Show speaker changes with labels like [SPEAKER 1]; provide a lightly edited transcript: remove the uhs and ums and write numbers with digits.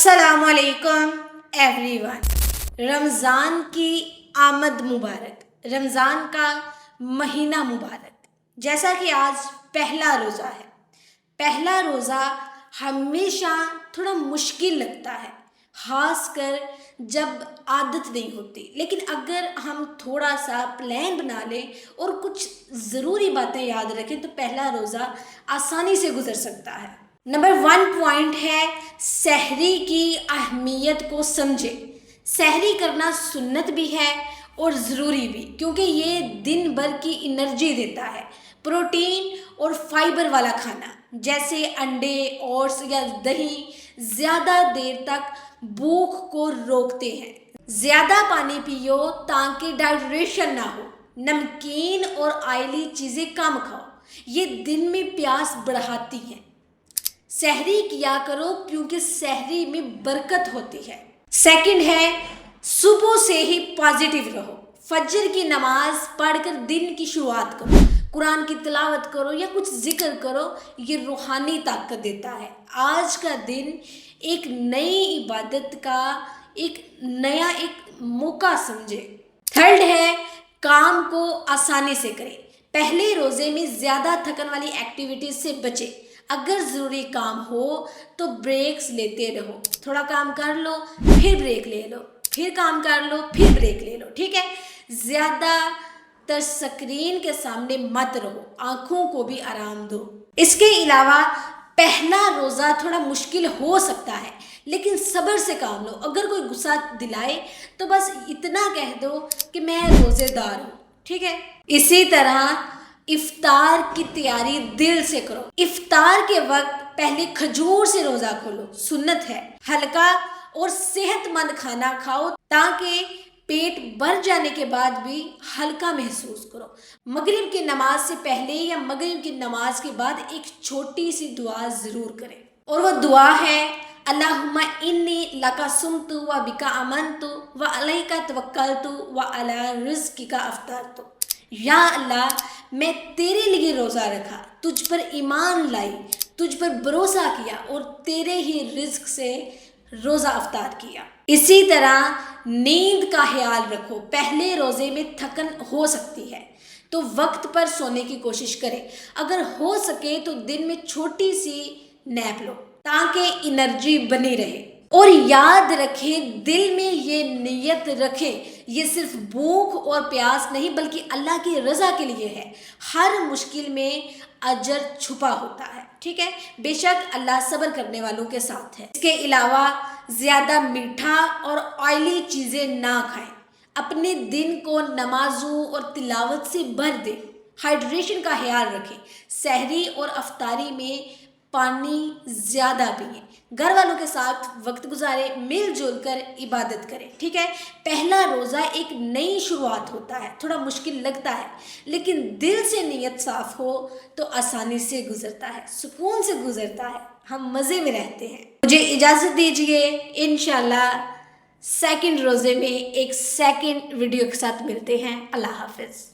[SPEAKER 1] السلام علیکم every one, رمضان کی آمد مبارک، رمضان کا مہینہ مبارک۔ جیسا کہ آج پہلا روزہ ہے، پہلا روزہ ہمیشہ تھوڑا مشکل لگتا ہے، خاص کر جب عادت نہیں ہوتی، لیکن اگر ہم تھوڑا سا پلان بنا لیں اور کچھ ضروری باتیں یاد رکھیں تو پہلا روزہ آسانی سے گزر سکتا ہے۔ نمبر 1 پوائنٹ ہے سحری کی اہمیت کو سمجھے۔ سحری کرنا سنت بھی ہے اور ضروری بھی، کیونکہ یہ دن بھر کی انرجی دیتا ہے۔ پروٹین اور فائبر والا کھانا جیسے انڈے، اوٹس یا دہی زیادہ دیر تک بھوک کو روکتے ہیں۔ زیادہ پانی پیو تاکہ ڈائیڈریشن نہ ہو۔ نمکین اور آئلی چیزیں کم کھاؤ، یہ دن میں پیاس بڑھاتی ہیں۔ سحری کیا کرو کیونکہ سحری میں برکت ہوتی ہے۔ سیکنڈ ہے صبح سے ہی پازیٹیو رہو۔ فجر کی نماز پڑھ کر دن کی شروعات کرو، قرآن کی تلاوت کرو یا کچھ ذکر کرو، یہ روحانی طاقت دیتا ہے۔ آج کا دن ایک نئی عبادت کا ایک موقع سمجھے۔ تھرڈ ہے کام کو آسانی سے کرے۔ پہلے روزے میں زیادہ تھکن والی ایکٹیویٹیز سے بچے۔ اگر ضروری کام ہو تو بریکس لیتے رہو، تھوڑا کام کر لو پھر بریک لے لو، پھر کام کر لو پھر بریک لے لو، ٹھیک ہے۔ زیادہ تر اسکرین کے سامنے مت رہو، آنکھوں کو بھی آرام دو۔ اس کے علاوہ پہلا روزہ تھوڑا مشکل ہو سکتا ہے، لیکن صبر سے کام لو۔ اگر کوئی غصہ دلائے تو بس اتنا کہہ دو کہ میں روزے دار ہوں، ٹھیک ہے۔ اسی طرح افطار کی تیاری دل سے کرو۔ افطار کے وقت پہلے کھجور سے روزہ کھولو، سنت ہے۔ ہلکا اور صحت مند کھانا کھاؤ تاکہ پیٹ بھر جانے کے بعد بھی ہلکا محسوس کرو۔ مغرب کی نماز سے پہلے یا مغرب کی نماز کے بعد ایک چھوٹی سی دعا ضرور کریں، اور وہ دعا ہے اللہم انی لکا صمت و بکا آمنت و علیکا توکلت و علی رزقک افطرت۔ یا اللہ، میں تیرے لیے روزہ رکھا، تجھ پر ایمان لائی، تجھ پر بھروسہ کیا اور تیرے ہی رزق سے روزہ افطار کیا۔ اسی طرح نیند کا خیال رکھو۔ پہلے روزے میں تھکن ہو سکتی ہے تو وقت پر سونے کی کوشش کریں۔ اگر ہو سکے تو دن میں چھوٹی سی نیپ لو تاکہ انرجی بنی رہے۔ اور یاد رکھیں، دل میں یہ نیت رکھیں، یہ صرف بھوک اور پیاس نہیں بلکہ اللہ کی رضا کے لیے ہے۔ ہر مشکل میں اجر چھپا ہوتا ہے، ٹھیک ہے۔ بے شک اللہ صبر کرنے والوں کے ساتھ ہے۔ اس کے علاوہ زیادہ میٹھا اور آئلی چیزیں نہ کھائیں۔ اپنے دن کو نمازوں اور تلاوت سے بھر دیں۔ ہائیڈریشن کا خیال رکھیں۔ سحری اور افطاری میں پانی زیادہ پئیں۔ گھر والوں کے ساتھ وقت گزاریں، مل جل کر عبادت کریں، ٹھیک ہے۔ پہلا روزہ ایک نئی شروعات ہوتا ہے، تھوڑا مشکل لگتا ہے، لیکن دل سے نیت صاف ہو تو آسانی سے گزرتا ہے، سکون سے گزرتا ہے، ہم مزے میں رہتے ہیں۔ مجھے اجازت دیجیے، انشاءاللہ سیکنڈ روزے میں ایک سیکنڈ ویڈیو کے ساتھ ملتے ہیں۔ اللہ حافظ۔